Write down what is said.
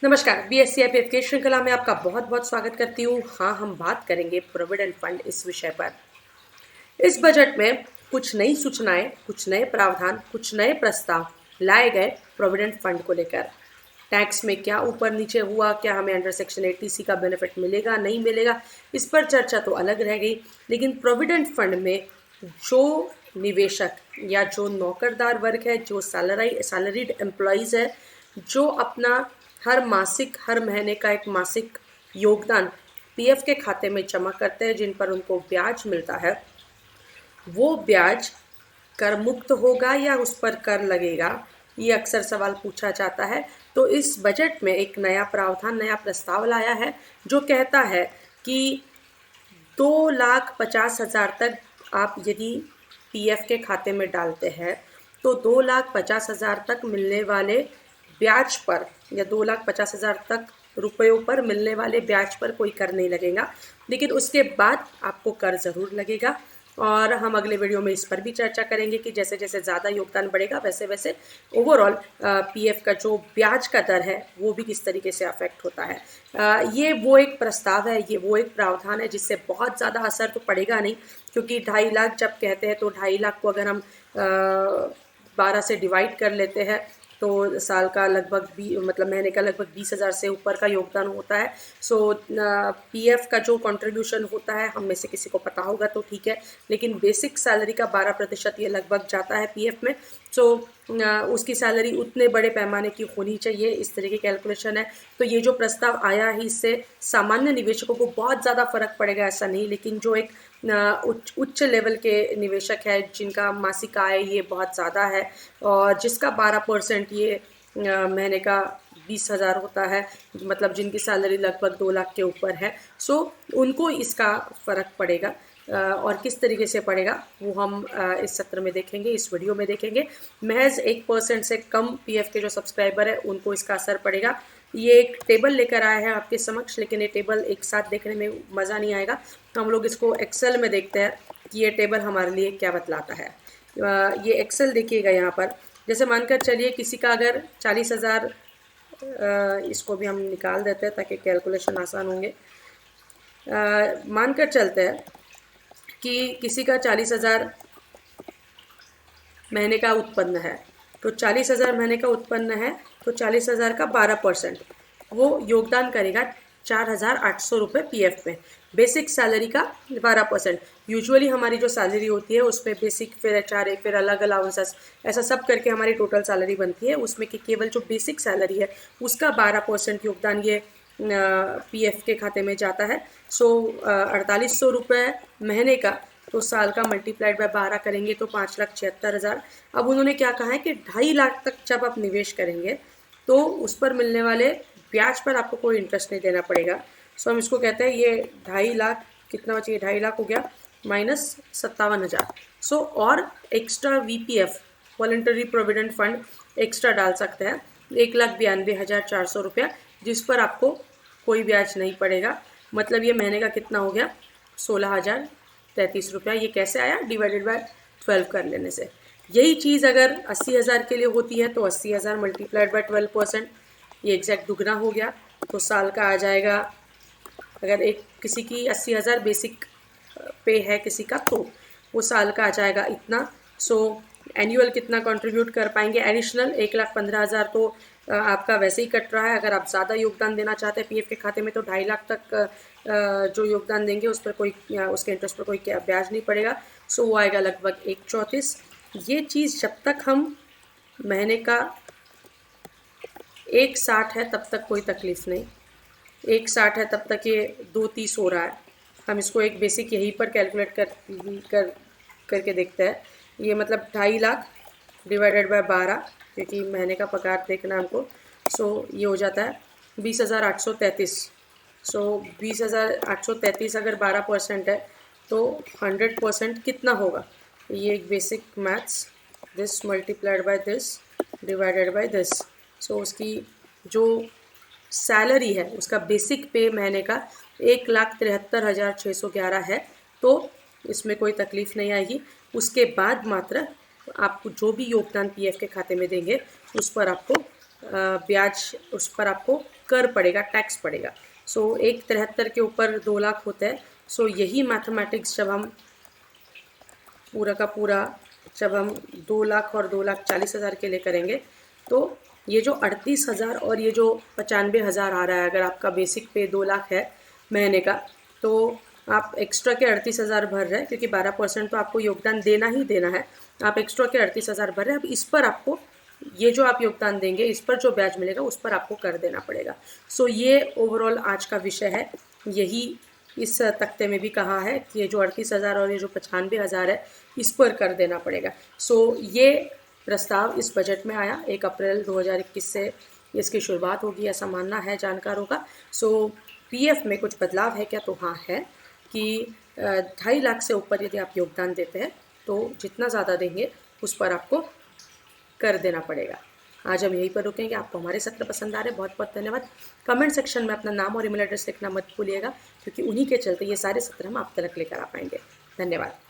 नमस्कार, BSc IPF की श्रृंखला में आपका बहुत बहुत स्वागत करती हूँ। हाँ, हम बात करेंगे प्रोविडेंट फंड इस विषय पर। इस बजट में कुछ नई सूचनाएं, कुछ नए प्रावधान, कुछ नए प्रस्ताव लाए गए प्रोविडेंट फंड को लेकर। टैक्स में क्या ऊपर नीचे हुआ, क्या हमें अंडर सेक्शन 80C का बेनिफिट मिलेगा नहीं मिलेगा, इस पर चर्चा तो अलग रह गई। लेकिन प्रोविडेंट फंड में जो निवेशक या जो नौकरदार वर्ग है, जो सैलरीड एम्प्लॉयज़ है, जो अपना हर मासिक हर महीने का एक मासिक योगदान पीएफ के खाते में जमा करते हैं, जिन पर उनको ब्याज मिलता है, वो ब्याज कर मुक्त होगा या उस पर कर लगेगा, ये अक्सर सवाल पूछा जाता है। तो इस बजट में एक नया प्रावधान, नया प्रस्ताव लाया है जो कहता है कि 2,50,000 तक आप यदि पीएफ के खाते में डालते हैं तो 2,50,000 तक मिलने वाले ब्याज पर या 2,50,000 तक रुपयों पर मिलने वाले ब्याज पर कोई कर नहीं लगेगा, लेकिन उसके बाद आपको कर ज़रूर लगेगा। और हम अगले वीडियो में इस पर भी चर्चा करेंगे कि जैसे जैसे ज़्यादा योगदान बढ़ेगा वैसे वैसे ओवरऑल पीएफ का जो ब्याज का दर है वो भी किस तरीके से अफेक्ट होता है। ये वो एक प्रस्ताव है, ये वो एक प्रावधान है जिससे बहुत ज़्यादा असर तो पड़ेगा नहीं, क्योंकि 2.5 लाख जब कहते हैं तो 2.5 लाख को अगर हम 12 से डिवाइड कर लेते हैं तो साल का लगभग मतलब महीने का लगभग 20,000 से ऊपर का योगदान होता है। सो पीएफ का जो कंट्रीब्यूशन होता है, हम में से किसी को पता होगा तो ठीक है, लेकिन बेसिक सैलरी का 12% ये लगभग जाता है पीएफ में। सो उसकी सैलरी उतने बड़े पैमाने की होनी चाहिए, इस तरह की कैलकुलेशन है। तो ये जो प्रस्ताव आया है इससे सामान्य निवेशकों को बहुत ज़्यादा फर्क पड़ेगा ऐसा नहीं, लेकिन जो एक उच्च लेवल के निवेशक है जिनका मासिक आय ये बहुत ज़्यादा है और जिसका 12% ये महीने का 20,000 होता है, मतलब जिनकी सैलरी लगभग 2 लाख के ऊपर है, सो उनको इसका फ़र्क पड़ेगा। और किस तरीके से पड़ेगा वो हम इस सत्र में देखेंगे, इस वीडियो में देखेंगे। महज 1% से कम पीएफ के जो सब्सक्राइबर है उनको इसका असर पड़ेगा। ये एक टेबल लेकर आया है आपके समक्ष, लेकिन ये टेबल एक साथ देखने में मज़ा नहीं आएगा, तो हम लोग इसको एक्सेल में देखते हैं कि ये टेबल हमारे लिए क्या बतलाता है। ये एक्सेल देखिएगा यहाँ पर। जैसे मानकर चलिए किसी का अगर 40,000, इसको भी हम निकाल देते हैं ताकि कैलकुलेशन आसान होंगे। मानकर चलते हैं कि किसी का 40,000 महीने का उत्पन्न है, तो 40,000 महीने का उत्पन्न है तो 40,000 का 12% वो योगदान करेगा 4,800 रुपये पीएफ में। बेसिक सैलरी का 12%। यूजुअली हमारी जो सैलरी होती है उसमें बेसिक, फिर एचआरए, फिर अलग अलाउंसेस, ऐसा सब करके हमारी टोटल सैलरी बनती है। उसमें कि केवल जो बेसिक सैलरी है उसका 12% योगदान ये पीएफ के खाते में जाता है। सो 4,800 रुपये महीने का, तो साल का मल्टीप्लाइड बाय 12 करेंगे तो 5,76,000। अब उन्होंने क्या कहा है कि 2.5 लाख तक जब आप निवेश करेंगे तो उस पर मिलने वाले ब्याज पर आपको कोई इंटरेस्ट नहीं देना पड़ेगा। सो हम इसको कहते हैं ये 2.5 लाख, कितना बचिए, 2.5 लाख हो गया माइनस 57,000। सो और extra VPF, voluntary provident fund, extra डाल सकते हैं 1,92,400 रुपया, जिस पर आपको कोई ब्याज नहीं पड़ेगा। मतलब ये महीने का कितना हो गया, 16,033 रुपया। ये कैसे आया, डिवाइडेड बाय 12 कर लेने से। यही चीज़ अगर 80,000 के लिए होती है तो 80,000 मल्टीप्लाइड बाय 12%, ये एग्जैक्ट दुगना हो गया। तो साल का आ जाएगा, अगर एक किसी की 80,000 बेसिक पे है किसी का, तो वो साल का आ जाएगा इतना। सो एनुअल कितना कंट्रीब्यूट कर पाएंगे एडिशनल, 1,15,000 तो आपका वैसे ही कट रहा है। अगर आप ज़्यादा योगदान देना चाहते हैं पीएफ के खाते में तो 2.5 लाख तक जो योगदान देंगे उस पर कोई, उसके इंटरेस्ट पर कोई क्या ब्याज नहीं पड़ेगा। सो वो आएगा लगभग 1,34। ये चीज़ जब तक हम महीने का 1,60 है तब तक कोई तकलीफ़ नहीं, 1,60 है तब तक ये 2,30 हो रहा है। हम इसको एक बेसिक यहीं पर कैलकुलेट करके देखते हैं। ये मतलब 2.5 लाख डिवाइडेड बाय 12, क्योंकि महीने का पगार देखना हमको। सो ये हो जाता है 20,833। सो 20,833 अगर 12% है तो 100% कितना होगा, ये एक basic maths, this multiplied by this divided by this. So उसकी जो सैलरी है उसका बेसिक पे महीने का 1,73,611 है, तो इसमें कोई तकलीफ़ नहीं आएगी। उसके बाद मात्र आपको जो भी योगदान पीएफ के खाते में देंगे उस पर आपको ब्याज उस पर आपको कर पड़ेगा, टैक्स पड़ेगा। सो 1,73 के ऊपर 2 लाख होता है। सो यही मैथमेटिक्स जब हम पूरा का पूरा जब हम 2 लाख और 2,40,000 के लिए करेंगे तो ये जो 38,000 और ये जो 95,000 आ रहा है, अगर आपका बेसिक पे 2 लाख है महीने का, तो आप एक्स्ट्रा के 38,000 भर रहे हैं, क्योंकि 12% तो आपको योगदान देना ही देना है। आप एक्स्ट्रा के 38,000 भर रहे हैं। अब इस पर आपको ये जो आप योगदान देंगे, इस पर जो ब्याज मिलेगा उस पर आपको कर देना पड़ेगा। सो ये ओवरऑल आज का विषय है। यही इस तख्ते में भी कहा है कि ये जो 38,000 और ये जो 95,000 है, इस पर कर देना पड़ेगा। सो ये प्रस्ताव इस बजट में आया। 1 अप्रैल 2021 से इसकी शुरुआत होगी, ऐसा मानना है जानकारों का। सो पीएफ में कुछ बदलाव है क्या? तो हाँ है कि 2.5 लाख से ऊपर यदि आप योगदान देते हैं तो जितना ज़्यादा देंगे उस पर आपको कर देना पड़ेगा। आज हम यहीं पर रुकेंगे। आपको हमारे सत्र पसंद आ रहे, बहुत बहुत धन्यवाद। कमेंट सेक्शन में अपना नाम और ईमेल एड्रेस लिखना मत भूलिएगा, क्योंकि उन्हीं के चलते ये सारे सत्र हम आप तक लेकर आ पाएंगे। धन्यवाद।